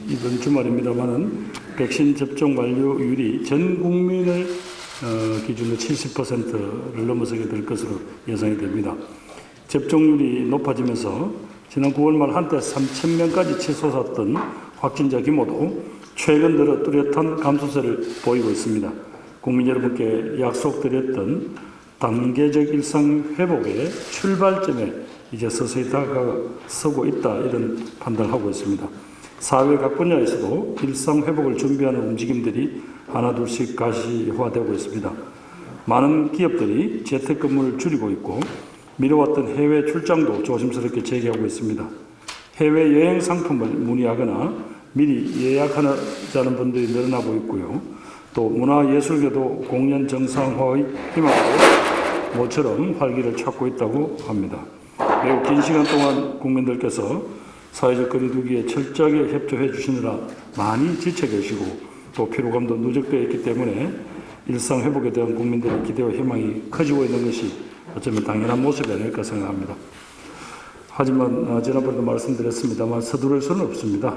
이번 주말입니다만은 백신 접종 완료율이 전 국민을 기준으로 70%를 넘어서게 될 것으로 예상이 됩니다. 접종률이 높아지면서 지난 9월 말 한때 3,000명까지 치솟았던 확진자 규모도 최근 들어 뚜렷한 감소세를 보이고 있습니다. 국민 여러분께 약속드렸던 단계적 일상 회복의 출발점에 이제 서서히 다가서고 있다, 이런 판단을 하고 있습니다. 사회 각 분야에서도 일상 회복을 준비하는 움직임들이 하나둘씩 가시화되고 있습니다. 많은 기업들이 재택근무를 줄이고 있고 미뤄왔던 해외 출장도 조심스럽게 재개하고 있습니다. 해외여행 상품을 문의하거나 미리 예약하자는 분들이 늘어나고 있고요. 또 문화예술계도 공연 정상화의 희망으로 모처럼 활기를 찾고 있다고 합니다. 매우 긴 시간 동안 국민들께서 사회적 거리두기에 철저하게 협조해 주시느라 많이 지쳐 계시고 또 피로감도 누적되어 있기 때문에 일상 회복에 대한 국민들의 기대와 희망이 커지고 있는 것이 어쩌면 당연한 모습이 아닐까 생각합니다. 하지만 지난번에도 말씀드렸습니다만 서두를 수는 없습니다.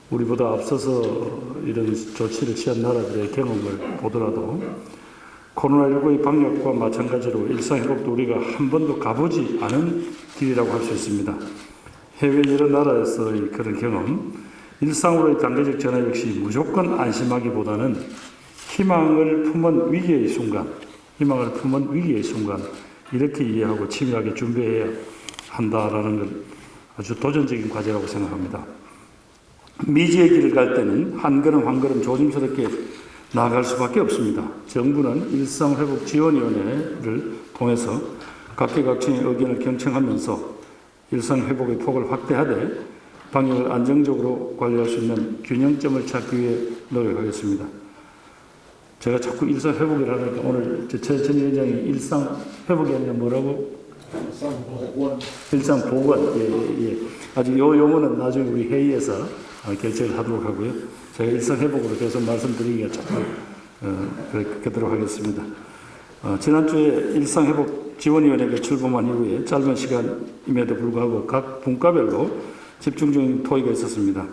우리보다 앞서서 이런 조치를 취한 나라들의 경험을 보더라도 코로나19의 방역과 마찬가지로 일상회복도 우리가 한 번도 가보지 않은 길이라고 할 수 있습니다. 해외 여러 나라에서의 그런 경험, 일상으로의 단계적 전환 역시 무조건 안심하기보다는 희망을 품은 위기의 순간, 이렇게 이해하고 치밀하게 준비해야 한다라는 걸 아주 도전적인 과제라고 생각합니다. 미지의 길을 갈 때는 한 걸음 한 걸음 조심스럽게 나아갈 수밖에 없습니다. 정부는 일상회복지원위원회를 통해서 각계각층의 의견을 경청하면서 일상회복의 폭을 확대하되 방역을 안정적으로 관리할 수 있는 균형점을 찾기 위해 노력하겠습니다. 제가 자꾸 일상회복이라 하니까 오늘 최전 위원장이 일상회복이 아니라 뭐라고? 일상복원. 예. 아직 요 용어는 나중에 우리 회의에서 결정을 하도록 하고요. 제가 일상회복으로 계속 말씀드리기가 조금 그렇도록 하겠습니다. 지난주에 일상회복지원위원회가 출범한 이후에 짧은 시간임에도 불구하고 각 분과별로 집중적인 토의가 있었습니다.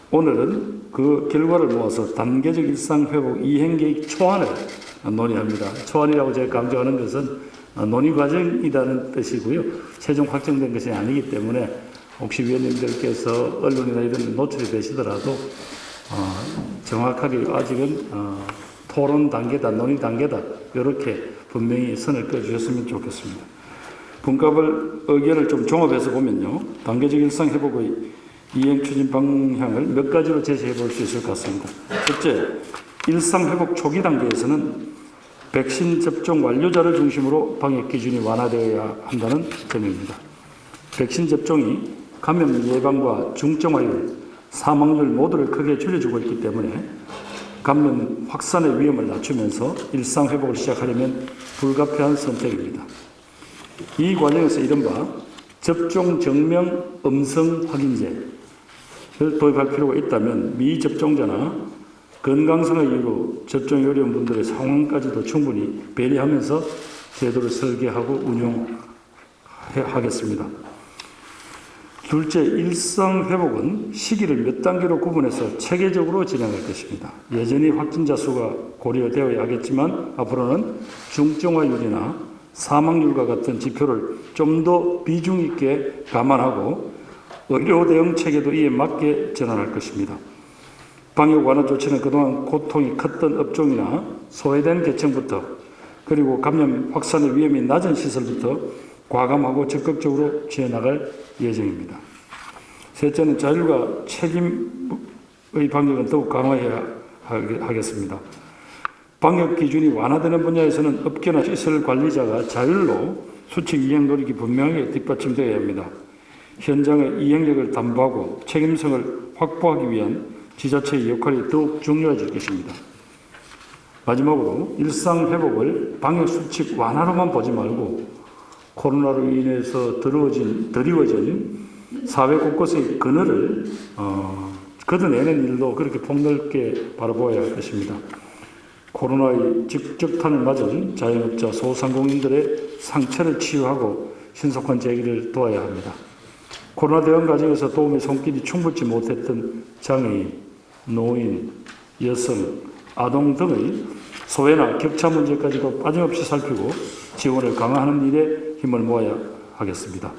오늘은 그 결과를 모아서 단계적 일상회복 이행계획 초안을 논의합니다. 초안이라고 제가 강조하는 것은 논의 과정이라는 뜻이고요. 최종 확정된 것이 아니기 때문에 혹시 위원님들께서 언론이나 이런 데 노출이 되시더라도 정확하게 아직은 토론 단계다, 논의 단계다, 이렇게 분명히 선을 그어주셨으면 좋겠습니다. 분과별 의견을 좀 종합해서 보면요, 단계적 일상회복의 이행 추진 방향을 몇 가지로 제시해 볼 수 있을 것 같습니다. 첫째, 일상회복 초기 단계에서는 백신 접종 완료자를 중심으로 방역 기준이 완화되어야 한다는 점입니다. 백신 접종이 감염 예방과 중증화율, 사망률 모두를 크게 줄여주고 있기 때문에 감염 확산의 위험을 낮추면서 일상회복을 시작하려면 불가피한 선택입니다. 이 과정에서 이른바 접종 증명 음성 확인제를 도입할 필요가 있다면 미접종자나 건강상의 이유로 접종이 어려운 분들의 상황까지도 충분히 배려하면서 제도를 설계하고 운영하겠습니다. 둘째, 일상회복은 시기를 몇 단계로 구분해서 체계적으로 진행할 것입니다. 여전히 확진자 수가 고려되어야 하겠지만 앞으로는 중증화율이나 사망률과 같은 지표를 좀 더 비중 있게 감안하고 의료 대응 체계도 이에 맞게 전환할 것입니다. 방역 완화 조치는 그동안 고통이 컸던 업종이나 소외된 계층부터 그리고 감염 확산의 위험이 낮은 시설부터 과감하고 적극적으로 취해나갈 예정입니다. 셋째는 자율과 책임의 방역은 더욱 강화해야 하겠습니다. 방역 기준이 완화되는 분야에서는 업계나 시설 관리자가 자율로 수칙 이행 노력이 분명하게 뒷받침되어야 합니다. 현장의 이행력을 담보하고 책임성을 확보하기 위한 지자체의 역할이 더욱 중요해질 것입니다. 마지막으로 일상회복을 방역수칙 완화로만 보지 말고 코로나로 인해서 드리워진 사회 곳곳의 그늘을 걷어내는 일도 그렇게 폭넓게 바라보아야 할 것입니다. 코로나의 직접탄을 맞은 자영업자, 소상공인들의 상처를 치유하고 신속한 재기를 도와야 합니다. 코로나 대응 과정에서 도움의 손길이 충분치 못했던 장애인, 노인, 여성, 아동 등의 소외나 격차 문제까지도 빠짐없이 살피고 지원을 강화하는 일에 힘을 모아야 하겠습니다.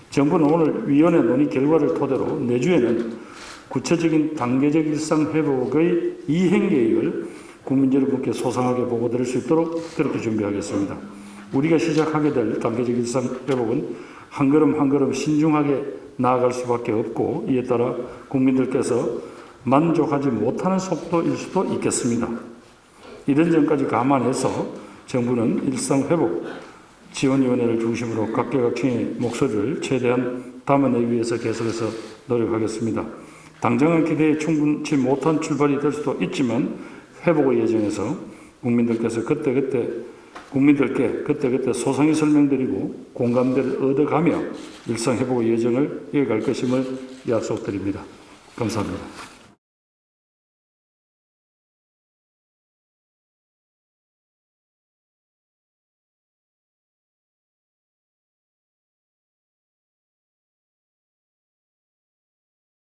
정부는 오늘 위원회 논의 결과를 토대로 내주에는 구체적인 단계적 일상 회복의 이행 계획을 국민 여러분께 소상하게 보고드릴 수 있도록 그렇게 준비하겠습니다. 우리가 시작하게 될 단계적 일상 회복은 한 걸음 한 걸음 신중하게 나아갈 수밖에 없고, 이에 따라 국민들께서 만족하지 못하는 속도일 수도 있겠습니다. 이런 점까지 감안해서 정부는 일상회복 지원위원회를 중심으로 각계각층의 목소리를 최대한 담아내기 위해서 계속해서 노력하겠습니다. 당장은 기대에 충분치 못한 출발이 될 수도 있지만 회복의 예정에서 국민들께 그때그때 소상히 설명드리고 공감대를 얻어가며 일상회복의 예정을 이어갈 것임을 약속드립니다. 감사합니다.